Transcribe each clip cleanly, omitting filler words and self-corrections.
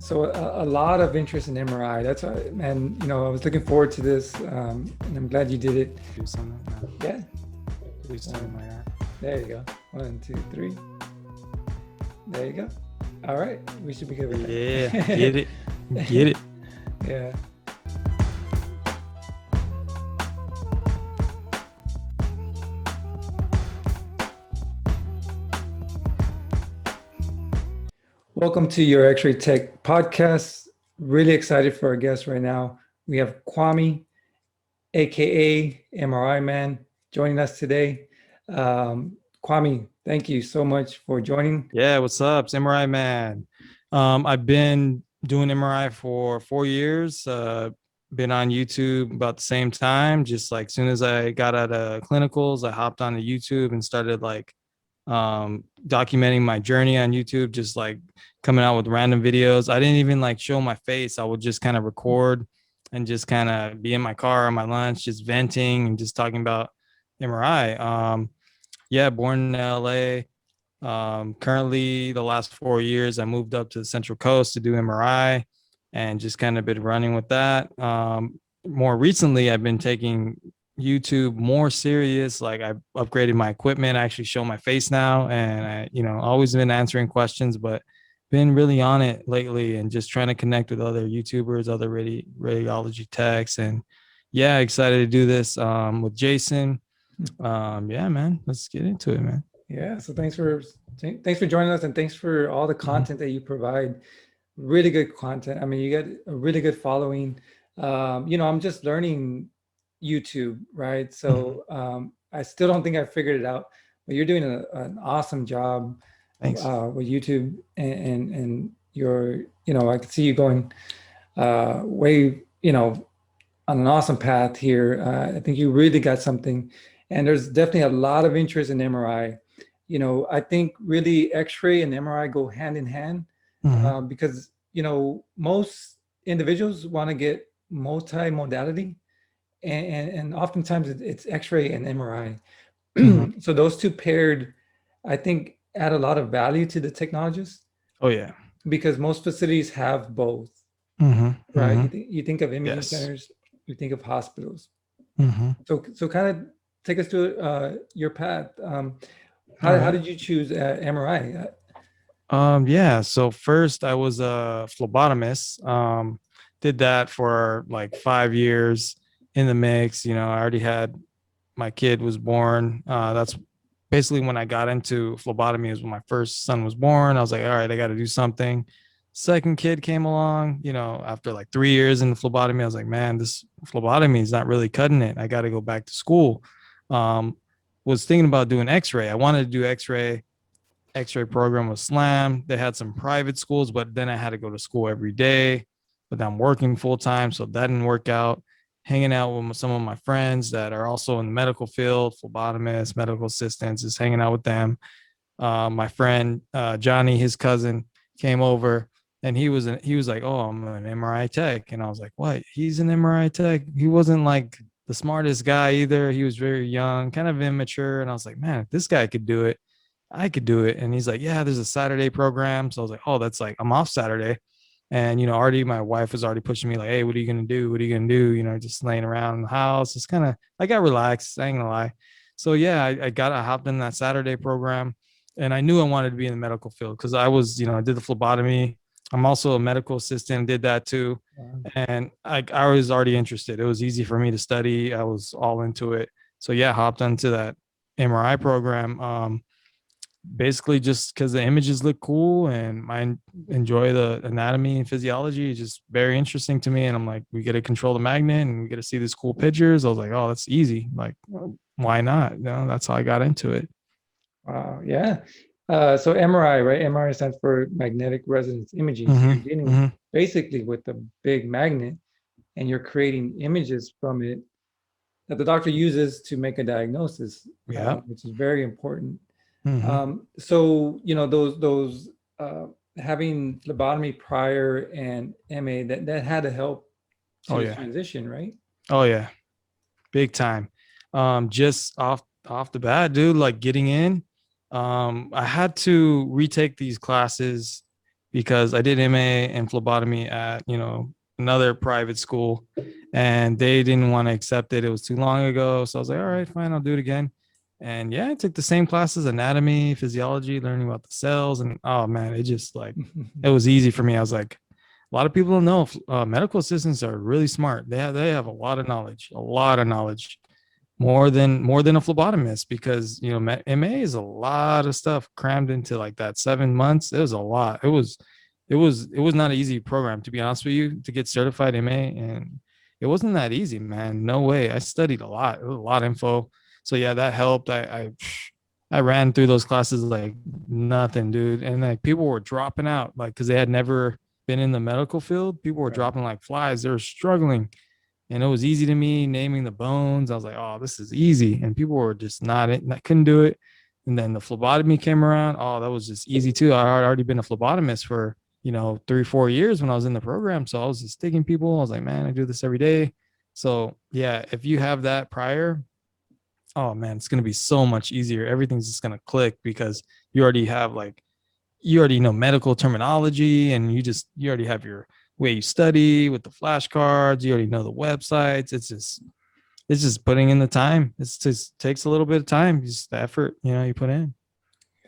So a lot of interest in MRI. And I was looking forward to this, and I'm glad you did it. Do something. Yeah. Do something like that. There you go. 1, 2, 3. There you go. All right. We should be good with that. Yeah. Get it. Get it. Yeah. Welcome to your X-Ray Tech podcast. Really excited for our guest right now. We have Kwame, aka MRI Man, joining us today. Kwame, thank you so much for joining. Yeah, what's up? It's MRI Man. I've been doing MRI for 4 years. Been on YouTube about the same time. Just like soon as I got out of clinicals, I hopped onto YouTube and started documenting my journey on YouTube, just like coming out with random videos. I didn't even show my face. I would just kind of record and just kind of be in my car on my lunch, just venting and just talking about MRI. Yeah, born in LA. Currently the last 4 years, I moved up to the Central Coast to do MRI and just kind of been running with that. More recently, I've been taking YouTube more serious. Like I upgraded my equipment. I actually show my face now, and I always been answering questions, but been really on it lately and just trying to connect with other YouTubers, other radiology techs, and yeah, excited to do this with Jason. Yeah, man, let's get into it, man. Yeah, so thanks for joining us, and thanks for all the content that you provide. Really good content. I mean, you got a really good following. I'm just learning YouTube, right? So I still don't think I figured it out, but you're doing an awesome job. Thanks. With YouTube, and you're, I can see you going way, on an awesome path here. I think you really got something, and there's definitely a lot of interest in MRI. I think really X-ray and MRI go hand in hand, because most individuals want to get multi-modality, and oftentimes it's X-ray and MRI. So those two paired, I think, add a lot of value to the technologist. Oh yeah, because most facilities have both, right? You think of imaging centers, you think of hospitals. So kind of take us to your path. How did you choose MRI? Yeah. So first I was a phlebotomist. Did that for like 5 years in the mix. I already had, my kid was born. That's basically when I got into phlebotomy, is when my first son was born. I was like, all right, I got to do something. Second kid came along, after like 3 years in the phlebotomy, I was like, man, this phlebotomy is not really cutting it. I got to go back to school. Was thinking about doing X-ray. I wanted to do X-ray. X-ray program was slammed. They had some private schools, but then I had to go to school every day. But I'm working full time, so that didn't work out. Hanging out with some of my friends that are also in the medical field, phlebotomists, medical assistants, just hanging out with them. My friend Johnny, his cousin, came over, and he was like, "Oh, I'm an MRI tech," and I was like, "What? He's an MRI tech?" He wasn't like the smartest guy either. He was very young, kind of immature, and I was like, "Man, if this guy could do it, I could do it." And he's like, "Yeah, there's a Saturday program." So I was like, "Oh, that's like, I'm off Saturday." And, already my wife was already pushing me like, "Hey, what are you going to do? What are you going to do?" Just laying around in the house. It's I got relaxed. I ain't gonna lie. So yeah, I hopped in that Saturday program, and I knew I wanted to be in the medical field because I was, I did the phlebotomy. I'm also a medical assistant, did that too. And I was already interested. It was easy for me to study. I was all into it. So yeah, hopped onto that MRI program. Basically just because the images look cool and I enjoy the anatomy and physiology. It's just very interesting to me. And I'm like, we get to control the magnet and we get to see these cool pictures. I was like, oh, that's easy. Like, why not? That's how I got into it. Wow. Yeah. So MRI, right? MRI stands for magnetic resonance imaging. So you're dealing basically with the big magnet, and you're creating images from it that the doctor uses to make a diagnosis, which is very important. So those having phlebotomy prior and MA, that had to help to the transition, right? Oh yeah, big time. Just off the bat, dude, like getting in, I had to retake these classes because I did MA and phlebotomy at, another private school, and they didn't want to accept it. It was too long ago. So I was like, all right, fine, I'll do it again. And yeah, I took the same classes, anatomy, physiology, learning about the cells. And oh man, it just like, it was easy for me. I was like, a lot of people don't know medical assistants are really smart. They have a lot of knowledge, more than a phlebotomist, because MA is a lot of stuff crammed into like that 7 months. It was a lot. It was not an easy program, to be honest with you, to get certified MA, and it wasn't that easy, man. No way. I studied a lot. It was a lot of info. So yeah, that helped. I ran through those classes like nothing, dude. And like people were dropping out, like because they had never been in the medical field. People were Right. dropping like flies. They were struggling, and it was easy to me naming the bones. I was like, oh, this is easy. And people were just not it, I couldn't do it. And then the phlebotomy came around. Oh, that was just easy too. I had already been a phlebotomist for 3-4 years when I was in the program. So I was just sticking people. I was like, man, I do this every day. So yeah, if you have that prior, oh man, it's gonna be so much easier. Everything's just gonna click because you already have like you already know medical terminology, and you already have your way you study with the flashcards. You already know the websites. It's just putting in the time. It's just takes a little bit of time, just the effort you put in.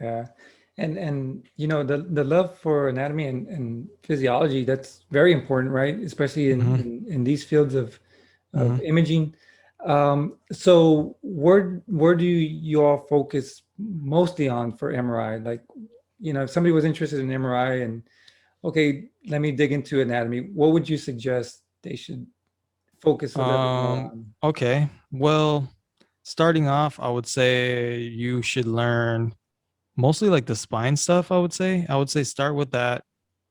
Yeah. And the love for anatomy and physiology, that's very important, right? Especially Mm-hmm. in these fields of Mm-hmm. imaging. So where do you all focus mostly on for MRI? Like, if somebody was interested in MRI and okay, let me dig into anatomy, what would you suggest they should focus a little bit more on? Okay. Well, starting off, I would say you should learn mostly like the spine stuff. I would say start with that.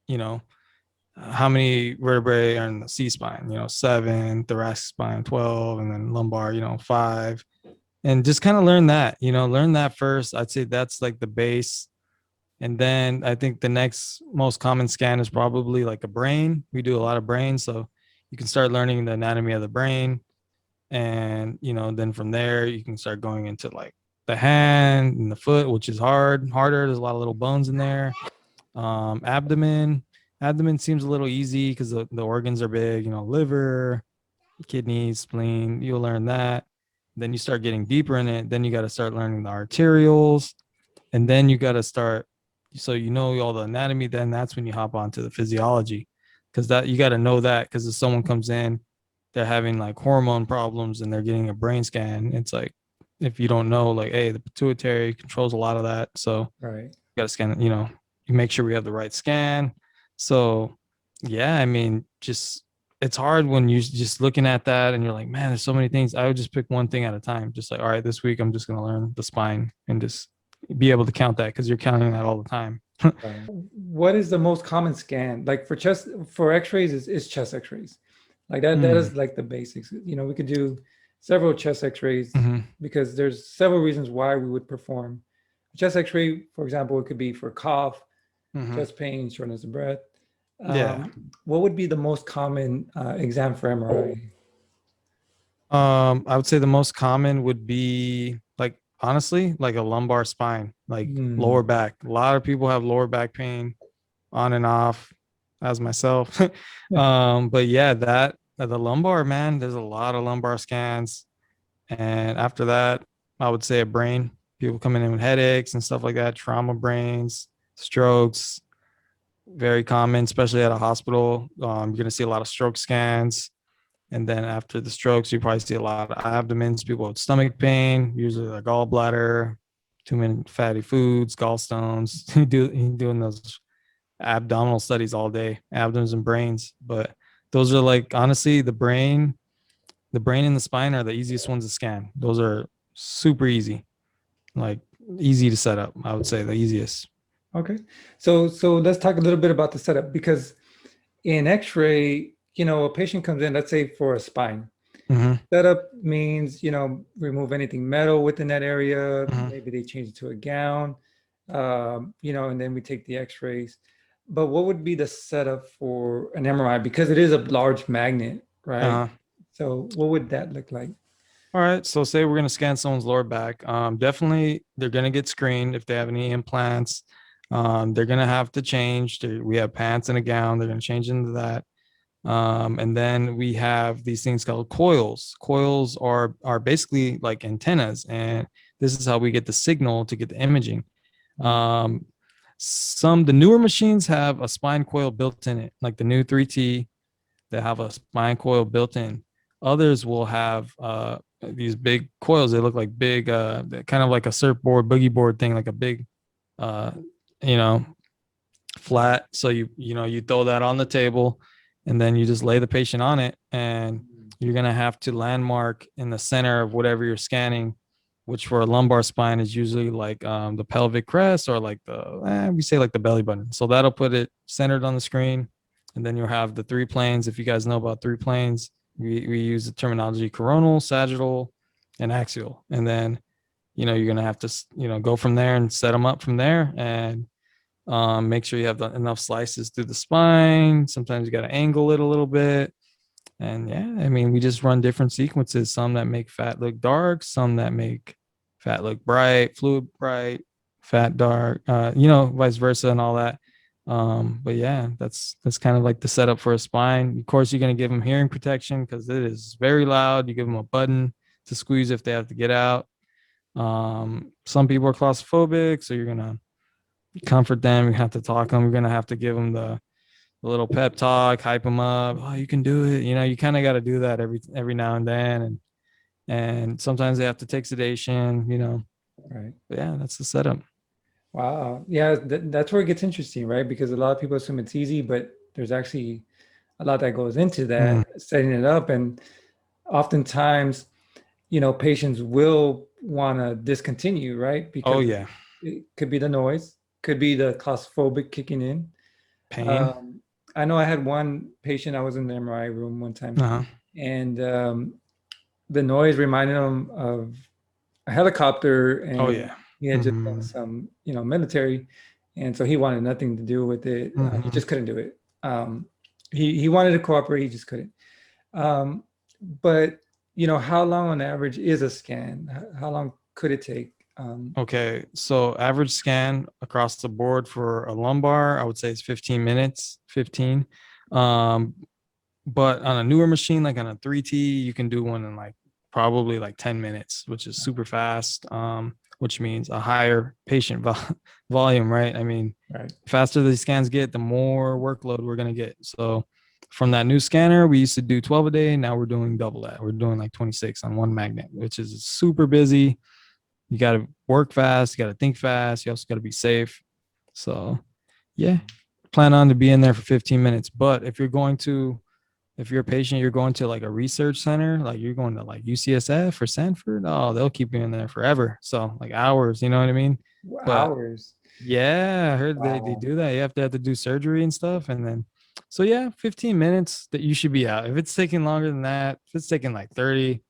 You know, how many vertebrae are in the C spine? 7, thoracic spine 12, and then lumbar, 5. And just kind of learn that. Learn that first. I'd say that's like the base. And then I think the next most common scan is probably like a brain. We do a lot of brain, so you can start learning the anatomy of the brain, and then from there you can start going into like the hand and the foot, which is harder. There's a lot of little bones in there. Abdomen seems a little easy because the organs are big. Liver, kidneys, spleen. You'll learn that. Then you start getting deeper in it. Then you got to start learning the arterials, and then you got to start. So all the anatomy. Then that's when you hop onto the physiology, because that you got to know that, because if someone comes in, they're having like hormone problems and they're getting a brain scan. It's like, if you don't know, like, hey, the pituitary controls a lot of that. So you Right. got to scan, you make sure we have the right scan. So yeah, I mean, just it's hard when you're just looking at that and you're like, man, there's so many things. I would just pick one thing at a time. Just like, all right, this week I'm just going to learn the spine and just be able to count that, because you're counting that all the time. Right. What is the most common scan? Like for X-rays is chest X-rays. Like that Mm. is like the basics. We could do several chest X-rays Hmm. because there's several reasons why we would perform a chest X-ray. For example, it could be for cough, Hmm. chest pain, shortness of breath. Yeah. What would be the most common exam for MRI? I would say the most common would be like, honestly, like a lumbar spine, like lower Hmm. back. A lot of people have lower back pain on and off, as myself. But yeah, that the lumbar, man, there's a lot of lumbar scans. And after that, I would say a brain. People coming in with headaches and stuff like that, trauma brains, strokes, very common, especially at a hospital. You're gonna see a lot of stroke scans. And then after the strokes, you probably see a lot of abdomens, people with stomach pain, usually their gallbladder, too many fatty foods, gallstones. Doing those abdominal studies all day, abdomens and brains. But those are like, honestly, the brain and the spine are the easiest ones to scan. Those are super easy, like easy to set up. I would say the easiest. Okay. So let's talk a little bit about the setup because in X-ray, a patient comes in, let's say for a spine. Mm-hmm. Setup means, remove anything metal within that area. Mm-hmm. Maybe they change it to a gown, and then we take the X-rays. But what would be the setup for an MRI? Because it is a large magnet, right? Uh-huh. So what would that look like? All right. So say we're gonna scan someone's lower back. Definitely they're gonna get screened if they have any implants. They're gonna have to change. We have pants and a gown. They're gonna change into that. And then we have these things called coils. Coils are basically like antennas, and this is how we get the signal to get the imaging. Mm. Um, the newer machines have a spine coil built in it, like the new 3T. They have a spine coil built in. Others will have these big coils. They look like big, kind of like a surfboard, boogie board thing, like a big, uh, you know, flat. So you throw that on the table, and then you just lay the patient on it, and you're gonna have to landmark in the center of whatever you're scanning, which for a lumbar spine is usually like the pelvic crest or like we say like the belly button. So that'll put it centered on the screen, and then you'll have the three planes. If you guys know about three planes, we use the terminology coronal, sagittal, and axial, and then you're gonna have to go from there and set them up from there, and make sure you have enough slices through the spine. Sometimes you got to angle it a little bit. And yeah, I mean, we just run different sequences, some that make fat look dark, some that make fat look bright, fluid bright, fat dark, vice versa and all that. But yeah, that's kind of like the setup for a spine. Of course, you're going to give them hearing protection because it is very loud. You give them a button to squeeze if they have to get out. Some people are claustrophobic, so you're going to comfort them. You have to talk them. You're gonna have to give them the little pep talk, hype them up. Oh, you can do it. You kind of got to do that every now and then, and sometimes they have to take sedation. Right. But yeah, that's the setup. Wow. Yeah, that's where it gets interesting, right? Because a lot of people assume it's easy, but there's actually a lot that goes into Mm. that, setting it up. And oftentimes, patients will want to discontinue, right? Oh Because yeah, it could be the noise, could be the claustrophobic kicking in. pain. Um, I know I had one patient, I was in the MRI room one time, Uh-huh. and the noise reminded him of a helicopter, Oh and yeah. he had just done Mm-hmm. some, military, and so he wanted nothing to do with it. He Mm-hmm. just couldn't do it. He wanted to cooperate, he just couldn't. Um, but how long on average is a scan? How long could it take? Okay, so average scan across the board for a lumbar, I would say it's 15 minutes, 15. Um, but on a newer machine, like on a 3T, you can do one in like probably like 10 minutes, which is super fast, which means a higher patient volume, right? I mean, Right. faster these scans get, the more workload we're going to get. So from that new scanner, we used to do 12 a day. Now we're doing double that. We're doing like 26 on one magnet, which is super busy. You got to work fast. You got to think fast. You also got to be safe. So yeah, plan on to be in there for 15 minutes. But if you're a patient, you're going to like a research center, like you're going to like UCSF or Sanford, oh, they'll keep you in there forever. So like hours, you know what I mean? But Hours. yeah, I heard they Wow. do that. You have to do surgery and stuff. And then, so yeah, 15 minutes that you should be out. If it's taking longer than that, if it's taking like 30,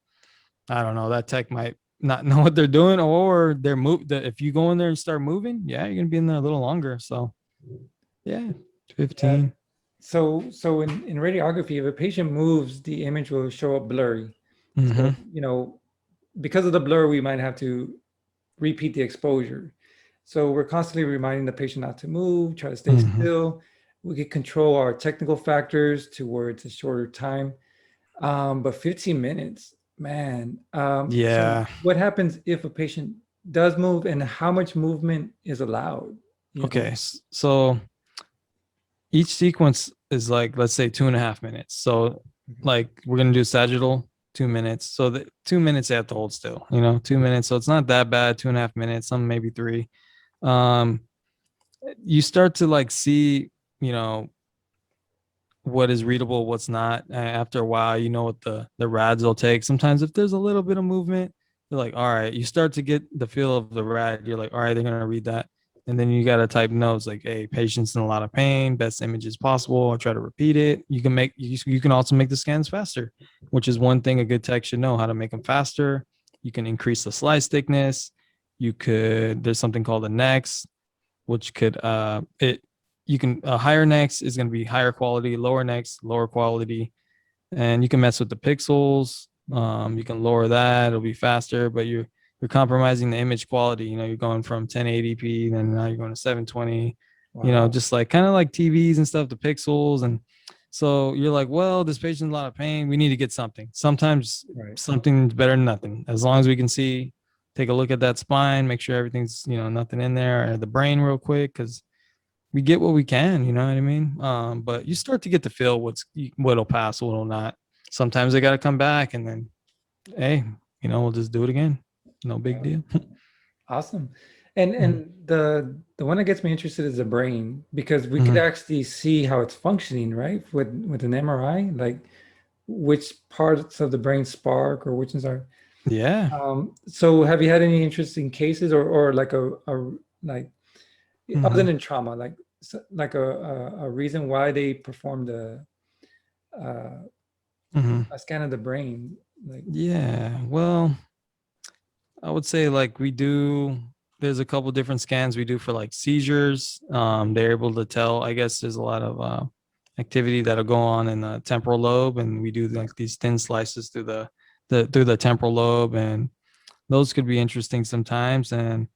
I don't know, that tech might not know what they're doing, or if you go in there and start moving, yeah, you're going to be in there a little longer. So yeah, Yeah. 15. So in radiography, if a patient moves, the image will show up blurry. Mm-hmm. So, because of the blur, we might have to repeat the exposure. So we're constantly reminding the patient not to move, try to stay Mm-hmm. still. We can control our technical factors to where it's a shorter time. But 15 minutes, man. So Yeah. what happens if a patient does move, and how much movement is allowed? You know? Okay. So each sequence is like, let's say 2.5 minutes. So Mhm. like we're gonna do sagittal 2 minutes. So the 2 minutes they have to hold still, 2 minutes. So it's not that bad, 2.5 minutes, some maybe three. Um, you start to like see, you know, what is readable, what's not. After a while, you know what the rads will take. Sometimes if there's a little bit of movement, you're like, all right, you start to get the feel of the rad. You're like, all right, they're gonna read that. And then you gotta type notes like, hey, patient's in a lot of pain, best images possible. I'll try to repeat it. You can also make the scans faster, which is one thing a good tech should know, how to make them faster. You can increase the slice thickness. There's something called a next, which could it you can higher next is going to be higher quality, lower next lower quality, and you can mess with the pixels. You can lower that; it'll be faster, but you're compromising the image quality. You're going from 1080p, then now you're going to 720. Wow. Just like kind of like TVs and stuff, the pixels. And so you're like, well, this patient's in a lot of pain. We need to get something. Sometimes Right. something's better than nothing. As long as we can see, take a look at that spine, make sure everything's, nothing in there, or the brain real quick, because we get what we can, you know what I mean? But you start to get to feel what'll pass, what'll not. Sometimes they got to come back, and then, hey, we'll just do it again. No big deal. Awesome. And Mhm. the one that gets me interested is the brain, because we could Mhm. actually see how it's functioning, right? With an MRI, like which parts of the brain spark or which ones are. Yeah. So have you had any interesting cases or like a like other Mhm. than trauma, like like a reason why they performed uh, Mhm. a scan of the brain? Like, Yeah. Well, I would say like there's a couple different scans we do for like seizures. They're able to tell, I guess there's a lot of activity that'll go on in the temporal lobe, and we do like these thin slices through the temporal lobe, and those could be interesting sometimes. And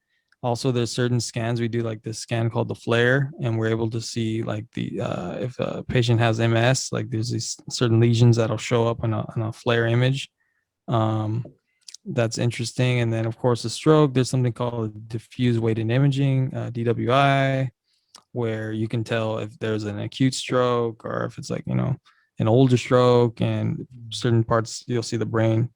also there's certain scans we do, like this scan called the flare, and we're able to see like the if a patient has MS, like there's these certain lesions that'll show up on a flare image. um, that's interesting. And then of course the stroke, there's something called diffuse weighted imaging, DWI, where you can tell if there's an acute stroke or if it's like an older stroke, and certain parts you'll see the brain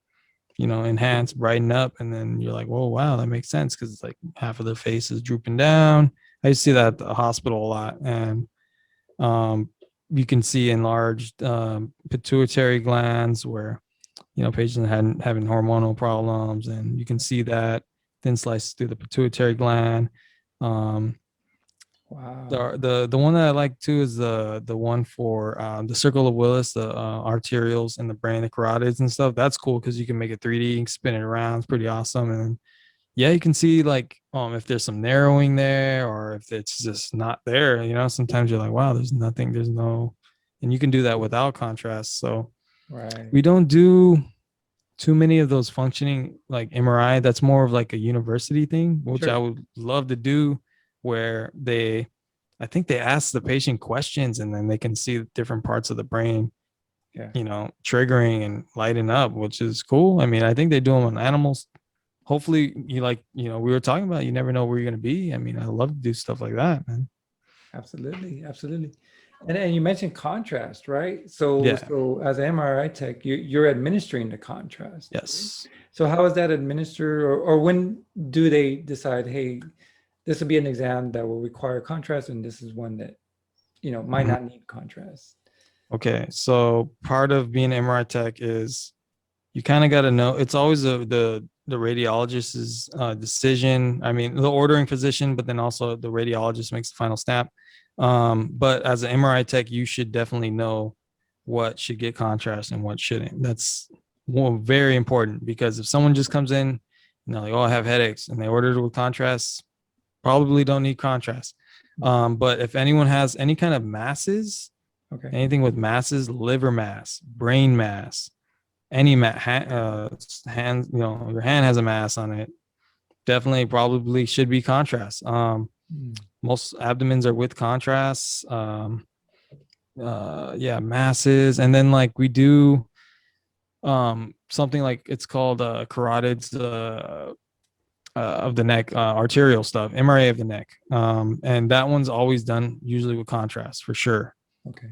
enhance, brighten up, and then you're like, whoa, wow, that makes sense, because it's like half of their face is drooping down. I used to see that at the hospital a lot. And um, you can see enlarged pituitary glands, where patients had having hormonal problems, and you can see that thin slice through the pituitary gland. um, wow. the one that I like too is the one for the circle of Willis, the arterioles in the brain, the carotids and stuff. That's cool because you can make it 3D, and spin it around. It's pretty awesome. And yeah, you can see like if there's some narrowing there, or if it's just not there. Sometimes you're like, wow, there's nothing, there's no, and you can do that without contrast. So Right. we don't do too many of those functioning like MRI. That's more of like a university thing, which I Sure. would love to do, where I think they ask the patient questions, and then they can see different parts of the brain, Yeah. triggering and lighting up, which is cool. I mean, I think they do them on animals. Hopefully, we were talking about, you never know where you're going to be. I mean, I love to do stuff like that, man. Absolutely. Absolutely. And you mentioned contrast, right? So Yeah. so as an MRI tech, you're administering the contrast, right? Yes. So how is that administered, or when do they decide, hey, this will be an exam that will require contrast, and this is one that, might Mhm. not need contrast? Okay. So part of being an MRI tech is you kind of got to know, it's always the radiologist's decision. I mean, the ordering physician, but then also the radiologist makes the final snap. But as an MRI tech, you should definitely know what should get contrast and what shouldn't. That's very important, because if someone just comes in and they're like, oh, I have headaches, and they ordered it with contrast, probably don't need contrast. But if anyone has any kind of masses, Okay. anything with masses, liver mass, brain mass, any hand, your hand has a mass on it, definitely probably should be contrast. Mm. Most abdomens are with contrast. Yeah, masses. And then like we do something like, it's called carotids of the neck, arterial stuff, MRA of the neck. And that one's always done usually with contrast for sure. Okay.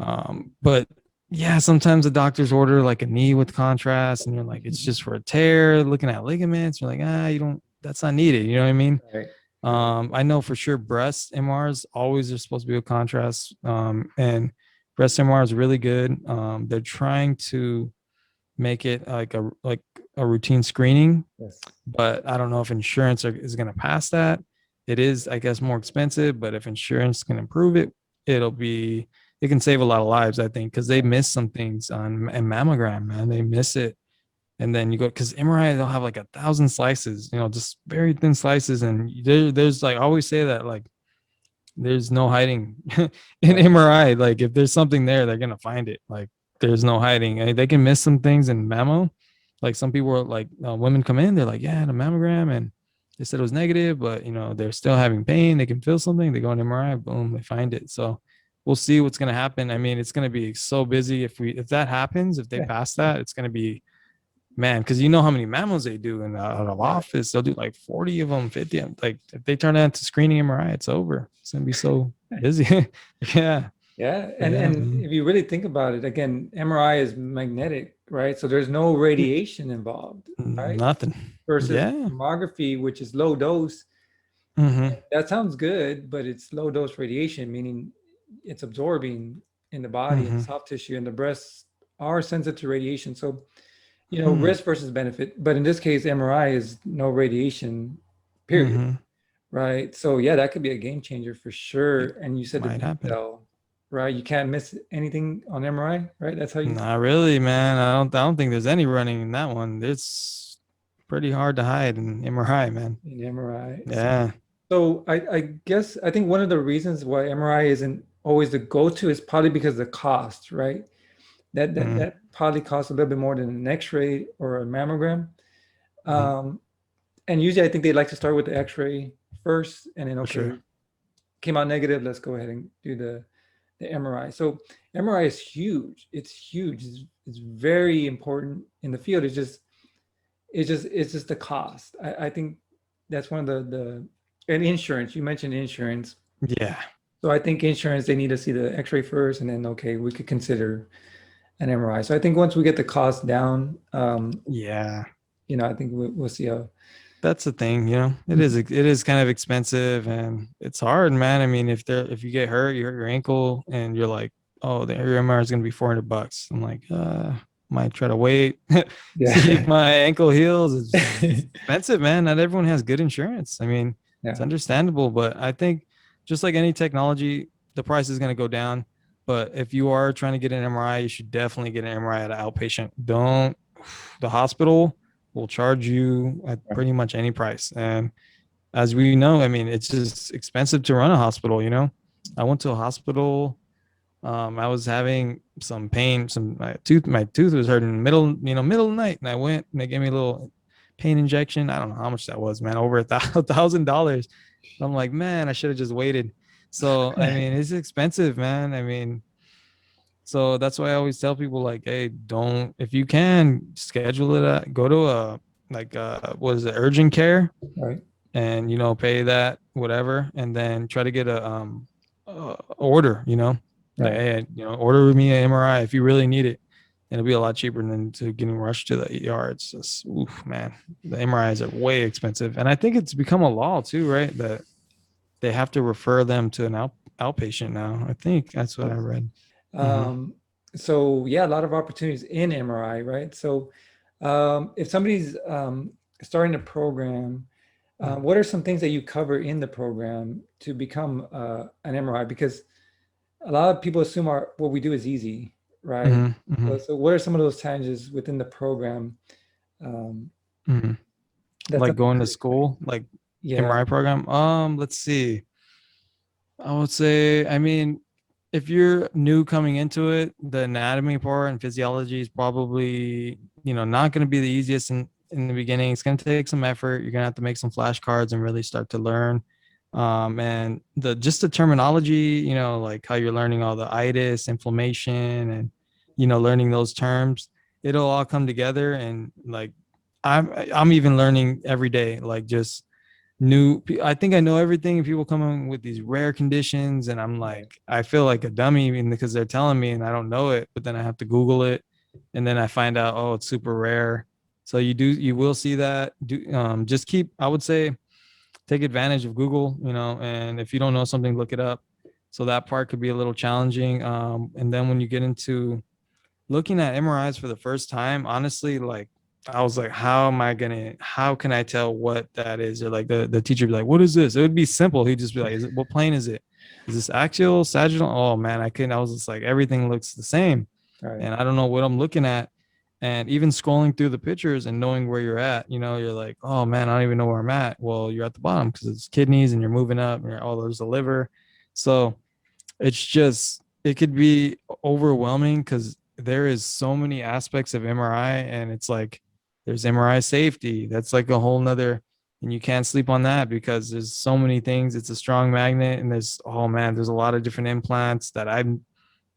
But yeah, sometimes the doctors order like a knee with contrast, and you're like, it's just for a tear, looking at ligaments. You're like, you don't, that's not needed. You know what I mean? Right. Right. I know for sure breast MRs always are supposed to be with contrast. And breast MR is really good. They're trying to make it like a routine screening, Yes. but I don't know if insurance is going to pass that. It is, I guess, more expensive, but if insurance can improve it, it can save a lot of lives, I think, because they miss some things on a mammogram, man. They miss it. And then you go, because MRI, they'll have like 1,000 slices, just very thin slices. And there's like, I always say that, like, there's no hiding in Right. MRI. Like, if there's something there, they're going to find it. Like, there's no hiding. They can miss some things in mammo. Like some people are like, women come in, they're like, yeah, the mammogram, and they said it was negative, but they're still having pain. They can feel something. They go on MRI, boom, they find it. So we'll see what's going to happen. I mean, it's going to be so busy if that happens, if they Yeah. pass that, it's going to be, man, because you know how many mammals they do in the Right. office. They'll do like 40 of them, 50. Like if they turn that into screening MRI, it's over. It's gonna be so busy. Yeah, Yeah, but yeah, and man. if you really think about it, again, MRI is magnetic, right? So there's no radiation involved, right? Nothing. Versus Yeah. mammography, which is low dose. Mm-hmm. That sounds good, but it's low dose radiation, meaning it's absorbing in the body and Mm-hmm. soft tissue, and the breasts are sensitive to radiation. So, Hmm. risk versus benefit. But in this case, MRI is no radiation, period, Mm-hmm. right? So yeah, that could be a game changer for sure. It And you said the might happen. detail, right? You can't miss anything on MRI, right? That's how you Not really, man. I don't think there's any running in that one. It's pretty hard to hide in MRI, man. in MRI. Yeah. So I guess I think one of the reasons why MRI isn't always the go-to is probably because of the cost, right? That that Mm-hmm. that probably costs a little bit more than an X-ray or a mammogram. Mm-hmm. Um, and usually I think they like to start with the X-ray first, and then For sure. okay, came out negative, let's go ahead and do the MRI. So MRI is huge. It's huge. It's very important in the field. It's just the cost. I think that's one of the and insurance. You mentioned insurance. Yeah. So I think insurance, they need to see the X-ray first, and then okay, we could consider an MRI. So I think once we get the cost down, Yeah. I think we'll see how. That's the thing, it is kind of expensive and it's hard, man. I mean, if you get hurt, you hurt your ankle and you're like, oh, the your MR is gonna be $400. I'm like, might try to wait, see if Yeah. my ankle heals. It's expensive, man. Not everyone has good insurance. I mean, it's Yeah. understandable, but I think just like any technology, the price is gonna go down. But if you are trying to get an MRI, you should definitely get an MRI at an outpatient. Don't the hospital will charge you at Right. pretty much any price. And as we know, I mean, it's just expensive to run a hospital. I went to a hospital. I was having some pain, my tooth was hurting in the middle of the night. And I went and they gave me a little pain injection. I don't know how much that was, man, over $1,000. I'm like, man, I should have just waited. So, I mean, it's expensive, man. I mean, so that's why I always tell people like, hey, don't if you can schedule it go to a like what is it, urgent care Right. and pay that whatever and then try to get a order, like Right. hey, order me an MRI if you really need it. And it'll be a lot cheaper than to getting rushed to the ER. It's just oof, man. The MRIs are way expensive. And I think it's become a law too, right? That they have to refer them to an outpatient now. I think that's what I read. Hmm. Um, so yeah, a lot of opportunities in MRI, right? So if somebody's starting a program, what are some things that you cover in the program to become an MRI? Because a lot of people assume what we do is easy, right? Hmm. Hmm. So what are some of those challenges within the program? Um, Hmm. that's Like something going to that, school, like yeah, MRI program. Let's see. I would say, I mean, if you're new coming into it, the anatomy part and physiology is probably, not going to be the easiest in the beginning. It's going to take some effort. You're going to have to make some flashcards and really start to learn. And the terminology, like how you're learning all the itis, inflammation, and, learning those terms, it'll all come together. And like, I'm even learning every day, like just I think I know everything, and people come in with these rare conditions and I'm right, like, I feel like a dummy because they're telling me and I don't know it, but then I have to Google it and then I find out, oh, it's super rare. So you will see that. Just I would say, take advantage of Google, and if you don't know something, look it up. So that part could be a little challenging. And then when you get into looking at MRIs for the first time, honestly, like I was like, how can I tell what that is? Or like the teacher would be like, what is this? It would be simple. He'd just be like, what plane is it? Is this axial, sagittal? Oh man, I was just like, everything looks the same. right, And I don't know what I'm looking at. And even scrolling through the pictures and knowing where you're at, you're like, oh man, I don't even know where I'm at. Well, you're at the bottom because it's kidneys and you're moving up and oh, there's the liver. So it could be overwhelming because there is so many aspects of MRI and it's like There's MRI safety. That's like a whole nother, and you can't sleep on that because there's so many things. It's a strong magnet, and there's, oh man, there's a lot of different implants that I've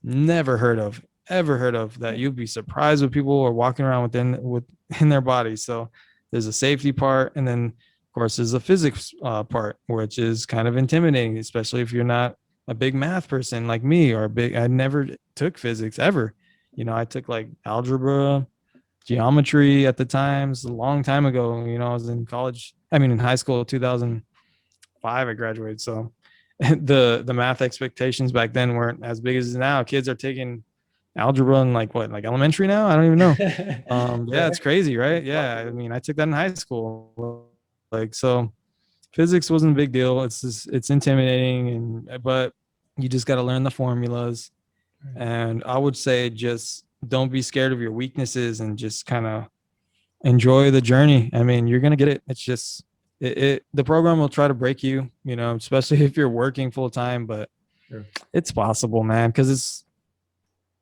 never heard of, ever heard of, that you'd be surprised what people are walking around within their body. So there's a safety part, and then of course there's a physics part, which is kind of intimidating, especially if you're not a big math person like me, or a big. I never took physics ever. You know, I took like algebra, geometry at the times, a long time ago. You know, I was in college. I mean, in high school, 2005, I graduated. So the math expectations back then weren't as big as now. Kids are taking algebra in like what, like elementary now? I don't even know. Yeah, it's Right. crazy, right? Yeah, I mean, I took that in high school. Like, so physics wasn't a big deal. It's just, it's intimidating, and but you just got to learn the formulas. And I would say just don't be scared of your weaknesses, and just kind of enjoy the journey. I mean, you're gonna get it. It's just the program will try to break you, you know, especially if you're working full time, but Sure. it's possible, man, because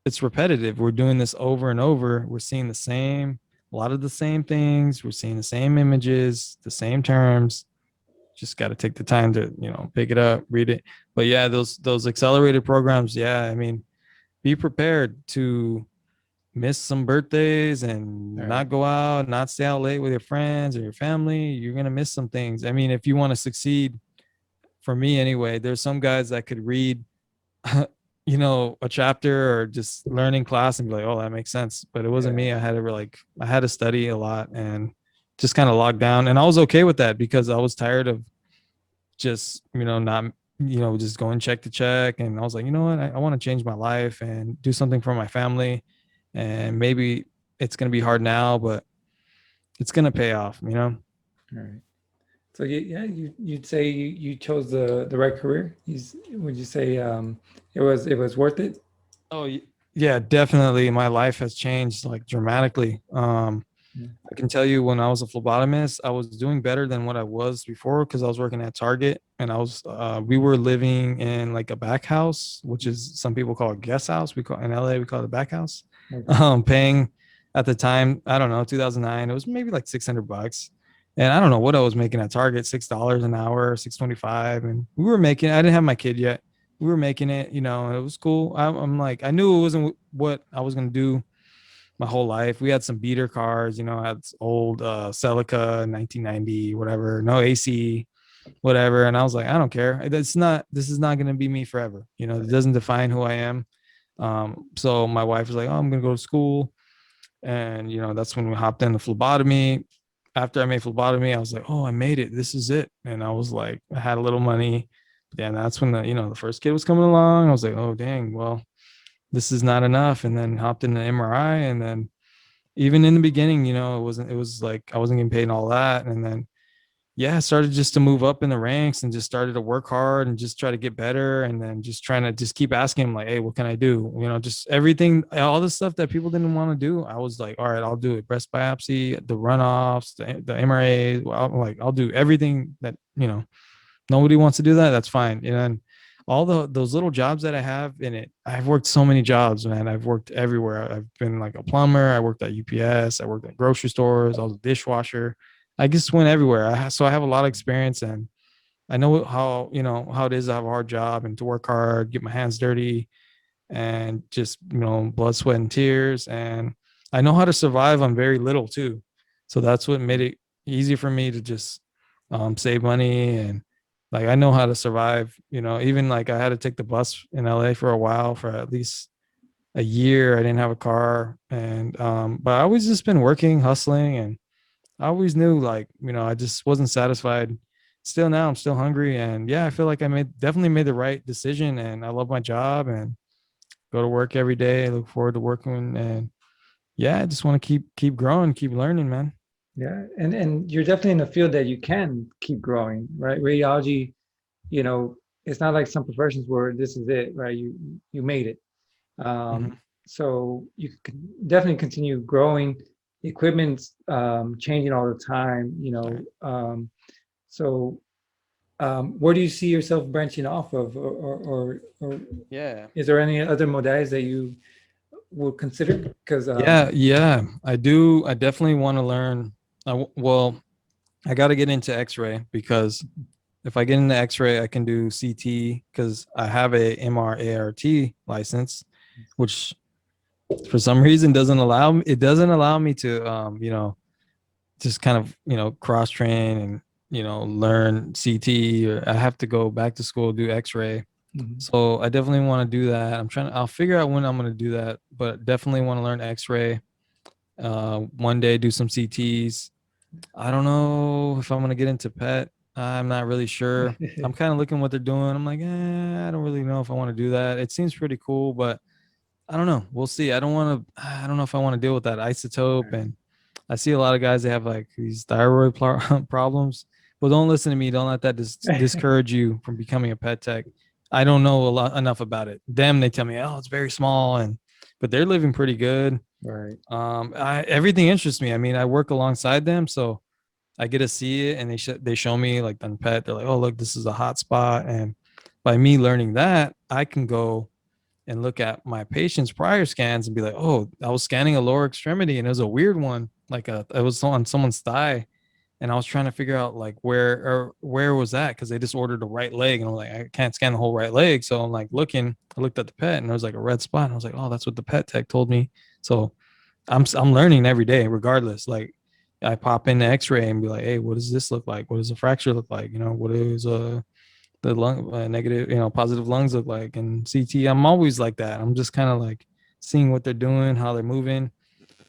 it's repetitive. We're doing this over and over. We're seeing a lot of the same things. We're seeing the same images, the same terms. Just got to take the time to, you know, pick it up, read it. But yeah, those accelerated programs, yeah, I mean, be prepared to miss some birthdays and All right. not go out, not stay out late with your friends or your family. You're gonna miss some things. I mean, if you want to succeed, for me anyway, there's some guys that could read you know, a chapter or just learning class and be like, oh, that makes sense. But it wasn't Yeah. me. I had to study a lot and just kind of log down. And I was okay with that because I was tired of just, you know, not, you know, just going check to check. And I was like, you know what, I want to change my life and do something for my family. And maybe it's going to be hard now, but it's going to pay off, you know? All right. So yeah, you'd say you chose the right career. Would you say it was worth it? Oh, yeah, definitely. My life has changed like dramatically. Yeah. I can tell you, when I was a phlebotomist, I was doing better than what I was before because I was working at Target, and we were living in like a back house, which is, some people call it guest house. In LA, we call it a back house. Okay. Paying at the time, I don't know, 2009, it was maybe like $600. And I don't know what I was making at Target, $6 an hour, 625. And we were making, I didn't have my kid yet. We were making it, you know, and it was cool. I'm like, I knew it wasn't what I was going to do my whole life. We had some beater cars, you know, I had old Celica 1990, whatever, no AC, whatever. And I was like, I don't care. This is not going to be me forever. You know, it doesn't define who I am. So my wife was like, oh, I'm going to go to school. And, you know, that's when we hopped into phlebotomy. After I made phlebotomy, I was like, oh, I made it. This is it. And I was like, I had a little money. Yeah, and that's when the first kid was coming along. I was like, oh, dang, well, this is not enough. And then hopped into MRI. And then even in the beginning, you know, it was like I wasn't getting paid and all that. And then, yeah, I started just to move up in the ranks and just started to work hard and just try to get better. And then just trying to just keep asking him, like, hey, what can I do? You know, just everything, all the stuff that people didn't want to do. I was like, all right, I'll do it. Breast biopsy, the runoffs, the MRA. Well, like, I'll do everything that, you know, nobody wants to do that. That's fine. And then all those little jobs that I have in it, I've worked so many jobs, man. I've worked everywhere. I've been like a plumber. I worked at UPS. I worked at grocery stores. I was a dishwasher. I just went everywhere. So I have a lot of experience, and I know how, you know, how it is to have a hard job and to work hard, get my hands dirty, and just, you know, blood, sweat, and tears. And I know how to survive on very little too. So that's what made it easy for me to just save money. And like, I know how to survive, you know, even like I had to take the bus in LA for a while, for at least a year. I didn't have a car. And but I always just been working, hustling, and I always knew, like, you know, I just wasn't satisfied. Still now, I'm still hungry. And yeah, I feel like definitely made the right decision, and I love my job and go to work every day. I look forward to working, and yeah, I just want to keep growing, keep learning, man. Yeah, and you're definitely in a field that you can keep growing, right? Radiology, you know, it's not like some professions where this is it, right? You made it. Mhm. So you can definitely continue growing. Equipment's changing all the time, you All know. right. So where do you see yourself branching off of, or Yeah. is there any other modalities that you would consider? Because Yeah, I do. I definitely want to learn. Well, I got to get into X-ray because if I get into X-ray, I can do CT because I have a MRART license, which for some reason doesn't allow me to just kind of cross train and learn CT, or I have to go back to school do X-ray. mhm. So I definitely want to do that. I'll figure out when I'm going to do that, but definitely want to learn X-ray. One day do some CTs. I don't know if I'm going to get into PET. I'm not really sure. I'm kind of looking what they're doing. I'm like, I don't really know if I want to do that. It seems pretty cool, but I don't know. We'll see. I don't know if I want to deal with that isotope. And I see a lot of guys that have like these thyroid problems. Well, don't listen to me. Don't let that discourage you from becoming a pet tech. I don't know enough about it. They tell me, oh, it's very small, but they're living pretty good. Right. Everything interests me. I mean, I work alongside them, so I get to see it, and they show me like on pet. They're like, oh, look, this is a hot spot, and by me learning that, I can go and look at my patient's prior scans and be like, oh, I was scanning a lower extremity and it was a weird one, it was on someone's thigh, and I was trying to figure out like where was that, because they just ordered the right leg, and I'm like, I can't scan the whole right leg, so I'm like I looked at the pet and there was like a red spot, and I was like, oh, that's what the pet tech told me. So I'm learning every day, regardless. Like I pop in the X-ray and be like, hey, what does this look like? What does a fracture look like? What is the lung negative, positive lungs look like, and CT. I'm always like that. I'm just kind of like seeing what they're doing, how they're moving.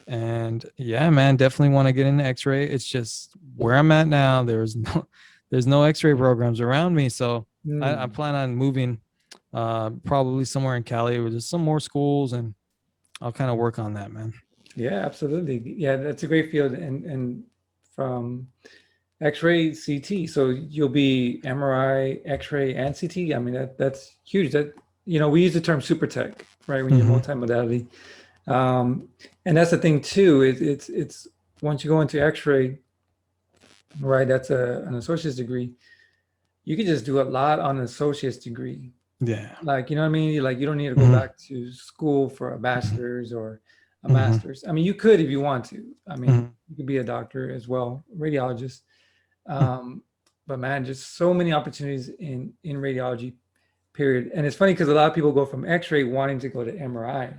And yeah, man, definitely want to get into X-ray. It's just where I'm at now. There's no X-ray programs around me. So I Mm. plan on moving probably somewhere in Cali where there's some more schools, and I'll kind of work on that, man. Yeah, absolutely. Yeah, that's a great field, and from X-ray, CT. So you'll be MRI, X-ray, and CT. I mean, that's huge. That we use the term super tech, right? When you're Mm-hmm. multimodality, um, and that's the thing too. It's once you go into X-ray, right? That's an associate's degree. You can just do a lot on an associate's degree. Yeah. Like, you know what I mean? Like, you don't need to go Mm-hmm. back to school for a bachelor's or a Mm-hmm. master's. I mean, you could if you want to. I mean, Mm-hmm. you could be a doctor as well, radiologist. Um, but man, just so many opportunities in radiology, period. And it's funny because a lot of people go from X-ray wanting to go to MRI.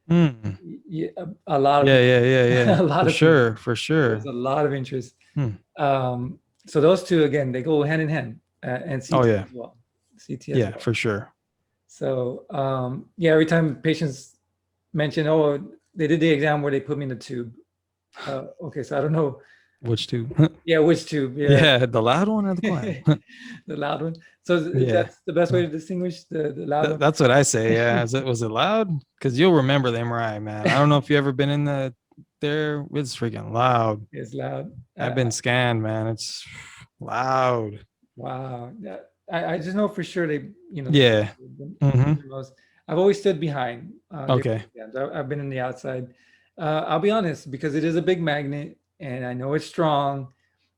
Mm-hmm. Yeah, a lot of Yeah, people, yeah, yeah, yeah. a For lot of people. sure, for There's sure. a lot of interest. Hmm. So those two again, they go hand in hand, and Oh CT yeah. as well. CT as Yeah, well. for sure. So yeah, every time patients mention, oh, they did the exam where they put me in the tube. Okay, so I don't know. Which two? Yeah, which tube? Yeah, Yeah, the loud one or the quiet one? the loud one. So Yeah. that's the best way to distinguish the loud one. That's what I say. Yeah. Was it loud? Because you'll remember the MRI, man. I don't know if you ever been in there. It's freaking loud. It's loud. I've been scanned, man. It's loud. Wow. Yeah, I just know for sure they, Yeah. Mm-hmm. the most. I've always stood behind the Okay. exams. I've been in the outside. I'll be honest, because it is a big magnet and I know it's strong.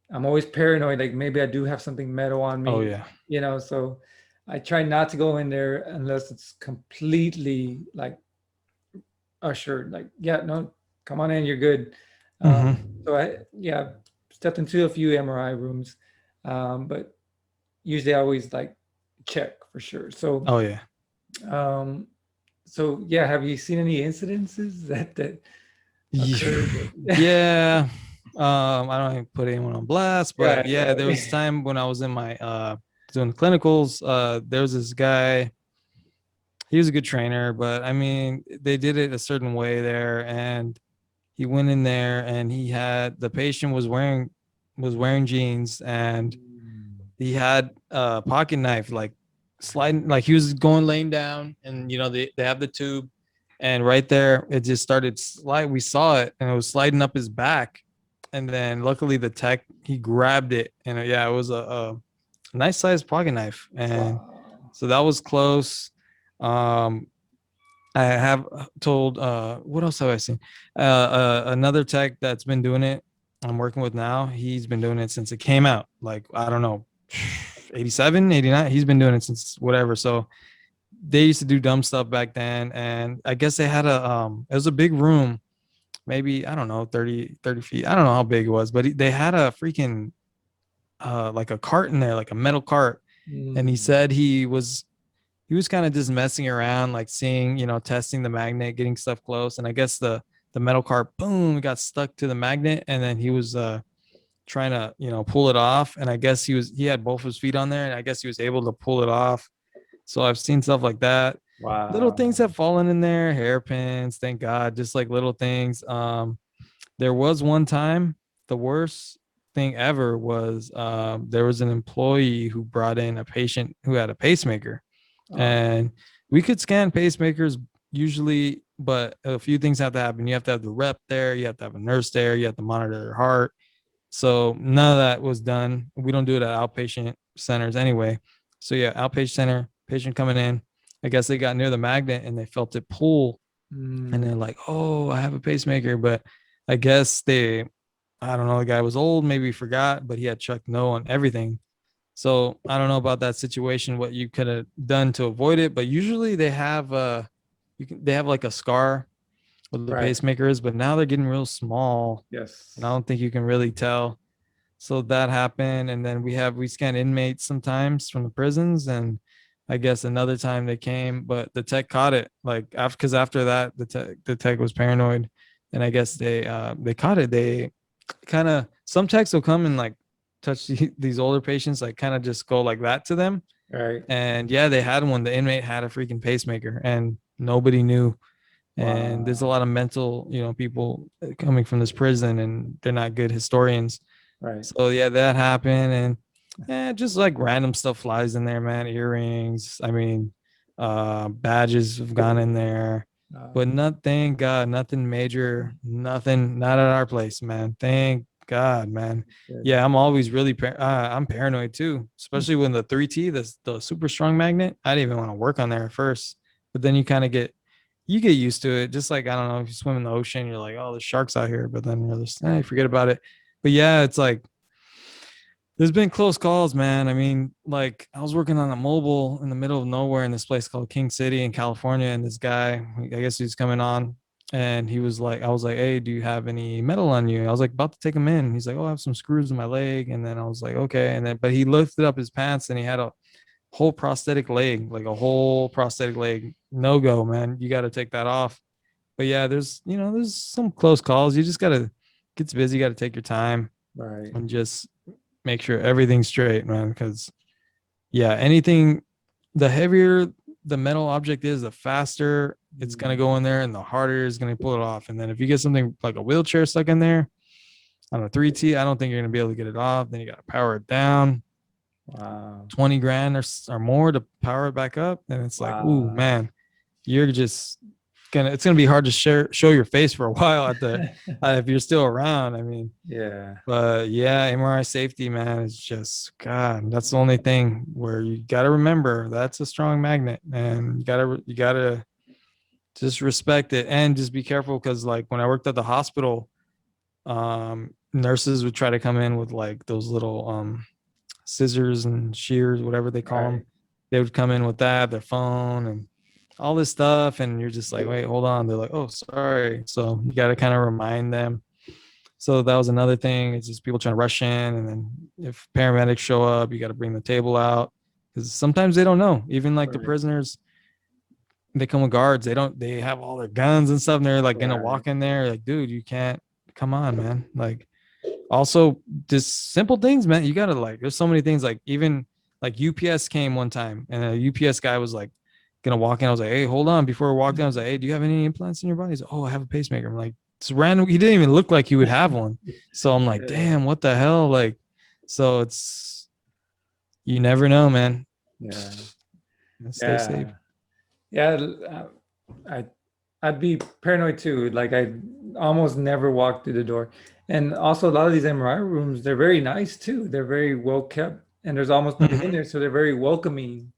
I'm always paranoid, like maybe I do have something metal on Oh me, yeah. so I try not to go in there unless it's completely like assured, like, yeah, no, come on in, you're good. Mm-hmm. So yeah, stepped into a few MRI rooms, but usually I always like check for sure. So, Oh yeah. um, so yeah, have you seen any incidences that occurred? Yeah. I don't even put anyone on blast, but Right, yeah, there was a right. time when I was in my doing the clinicals. There was this guy. He was a good trainer, but I mean, they did it a certain way there, and he went in there and the patient was wearing jeans, and he had a pocket knife like sliding, like he was going laying down, and they have the tube, and right there it just started slide. We saw it, and it was sliding up his back, and then luckily the tech, he grabbed it, and yeah, it was a nice sized pocket knife, and Wow. so that was close. um I have told, what else have I seen? Another tech that's been doing it, I'm working with now. He's been doing it since it came out. Like, I don't know, 87, 89. He's been doing it since whatever. So they used to do dumb stuff back then. And I guess they had it was a big room, maybe, I don't know, 30 feet. I don't know how big it was, but they had a freaking, like a cart in there, like a metal cart. And he Mm. said he was kind of just messing around, like seeing, testing the magnet, getting stuff close. And I guess the metal cart, boom, got stuck to the magnet. And then he was, trying to, pull it off. And I guess he had both his feet on there, and I guess he was able to pull it off. So I've seen stuff like that. Little things Wow. have fallen in there, hairpins, thank God, just like little things. There was one time, the worst thing ever was, there was an employee who brought in a patient who had a pacemaker, Oh, and we could scan pacemakers usually, but a few things have to happen. You have to have the rep there, you have to have a nurse there, you have to monitor their heart. So none of that was done. We don't do it at outpatient centers anyway. So yeah, outpatient center, patient coming in. I guess they got near the magnet and they felt it pull, and mm, they're like, "Oh, I have a pacemaker." But I guess I don't know, the guy was old, maybe forgot, but he had Chuck No on everything. So I don't know about that situation, what you could have done to avoid it. But usually they have like a scar where the right. pacemaker is, but now they're getting real small, and I Yes. don't think you can really tell. So that happened. And then we scan inmates sometimes from the prisons. And I guess another time they came, but the tech caught it, like after, because after that the tech was paranoid. And I guess they caught it. They kind of, some techs will come and like touch these older patients, like kind of just go like that to them. Right. And yeah, they had one. The inmate had a freaking pacemaker and nobody knew. And there's a Wow. lot of mental, people coming from this prison, and they're not good historians. Right. So yeah, that happened. And just like random stuff flies in there, man. Earrings, I mean, badges have gone in there, but Um, nothing, God, nothing major, nothing, not at our place, man. Thank God, man. good. Yeah, I'm always really I'm paranoid too, especially when the 3T, the super strong magnet. I didn't even want to work on there at first, but then you get used to it. Just like, I don't know, if you swim in the ocean, you're like, oh, there's sharks out here, but then you're just, you forget about it. But yeah, it's like there's been close calls, man. I mean, like I was working on a mobile in the middle of nowhere in this place called King City in California, and this guy, I guess he's coming on, and he was like, I was like, hey, do you have any metal on you? I was like about to take him in. He's like, oh, I have some screws in my leg, and then I was like, okay, and then but he lifted up his pants and he had a whole prosthetic leg, like a whole prosthetic leg. No go, man. You got to take that off. But yeah, there's some close calls. You just gotta, gets busy. You got to take your time Right. and just make sure everything's straight, man. Because yeah, anything, the heavier the metal object is, the faster it's gonna Mm, go in there, and the harder it's gonna pull it off. And then if you get something like a wheelchair stuck in there on a 3T, I don't think you're gonna be able to get it off. Then you gotta power it down, wow. 20 grand or more to power it back up. And it's like, ooh, Wow. man, you're just it's gonna be hard to show your face for a while if you're still around. I mean, Yeah. but yeah, MRI safety, man, is just, God. That's the only thing where you got to remember that's a strong magnet, and you gotta just respect it and just be careful. Because like when I worked at the hospital, nurses would try to come in with like those little scissors and shears, whatever they call them. Right. They would come in with that, their phone, and all this stuff, and you're just like, wait, hold on. They're like, oh, sorry. So you got to kind of remind them. So that was another thing. It's just people trying to rush in, and then if paramedics show up, you got to bring the table out, because sometimes they don't know. Even like the Right. prisoners, they come with guards. They have all their guns and stuff, and they're like gonna Right. walk in there, like, dude, you can't. Come on, man. Like, also just simple things, man. You gotta, like, there's so many things. Like, even like UPS came one time, and a UPS guy was like gonna walk in. I was like, hey, hold on. Before we walked in, I was like, hey, do you have any implants in your body? He's like, oh, I have a pacemaker. I'm like, it's random. He didn't even look like he would have one. So I'm like, Yeah. damn, what the hell? Like, so it's, you never know, man. Yeah. Stay safe. Yeah. Yeah. I I'd be paranoid too. Like I almost never walk through the door. And also a lot of these MRI rooms, they're very nice too. They're very well kept and there's almost nobody in Mhm. there, so they're very welcoming.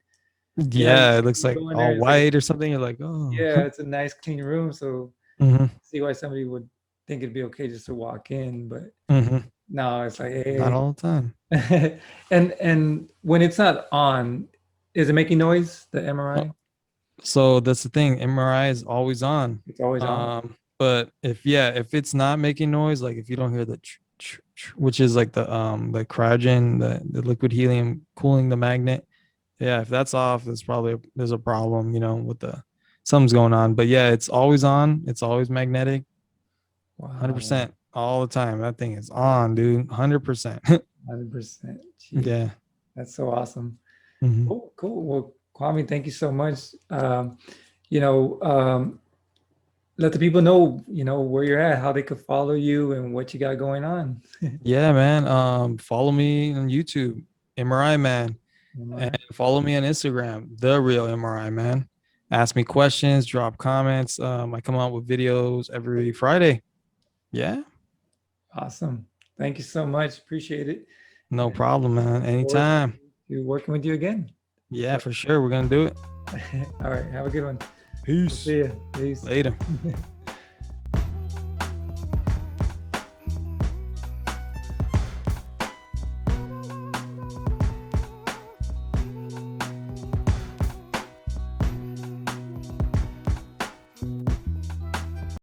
You know, Yeah, it looks you like go in there, all it's like, white or something. You're like, oh. yeah, it's a nice clean room. So Hmm. see why somebody would think it'd be okay just to walk in, but Hmm. no, it's like, Not hey. all the time. And when it's not on, is it making noise, the Oh, MRI? So that's the thing. MRI is always on. It's always on. But if it's not making noise, like if you don't hear the which is like the cryogen, the liquid helium cooling the magnet. Yeah, if that's off, there's a problem, with the something's going on. But yeah, it's always on. It's always magnetic, Wow. 100% all the time. That thing is on, dude. 100%. 100%. Gee, Yeah. that's so awesome. Hmm. Cool, cool. Well, Kwame, thank you so much. You know, let the people know, where you're at, how they could follow you and what you got going on. Yeah, man. Follow me on YouTube, MRI Man, and MRI. follow me on Instagram, The Real MRI Man. Ask me questions, drop comments. I come out with videos every Friday. Yeah, Awesome. Thank you so much. Appreciate it. no And problem, man. look forward Anytime. to working with you again. Yeah, for sure. We're gonna do it. All right. Have a good one. We'll Peace. see you. Peace. Later.